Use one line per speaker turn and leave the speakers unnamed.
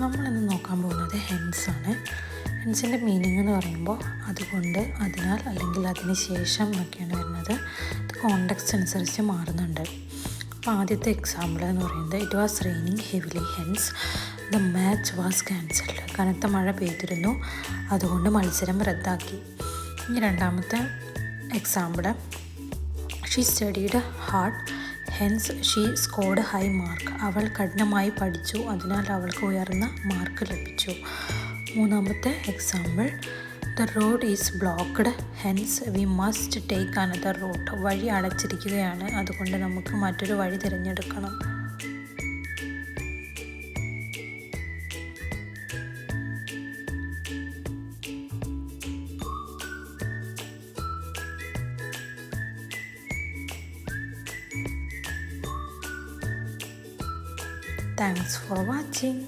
നമ്മളിന്ന് നോക്കാൻ പോകുന്നത് ഹെൻസ് ആണ്. ഹെൻസിൻ്റെ മീനിങ് എന്ന് പറയുമ്പോൾ അതുകൊണ്ട്, അതിനാൽ, അല്ലെങ്കിൽ അതിന് ശേഷം എന്നൊക്കെയാണ് വരുന്നത്. ഇത് കോണ്ടെക്സ്റ്റ് അനുസരിച്ച് മാറുന്നുണ്ട്. അപ്പോൾ ആദ്യത്തെ എക്സാമ്പിൾ എന്ന് പറയുന്നത് it was raining heavily hence the match was cancelled. കനത്ത മഴ പെയ്തിരുന്നു, അതുകൊണ്ട് മത്സരം റദ്ദാക്കി. ഇനി രണ്ടാമത്തെ example she studied hard hence she scored high mark. അവൾ കഠിനമായി പഠിച്ചു, അതിനാൽ അവൾക്ക് ഉയർന്ന മാർക്ക് ലഭിച്ചു. മൂന്നാമത്തെ example the road is blocked hence we must take another route. വഴി അടച്ചിരിക്കുകയാണ്, അതുകൊണ്ട് നമുക്ക് മറ്റൊരു വഴി തിരഞ്ഞെടുക്കണം. Thanks for watching.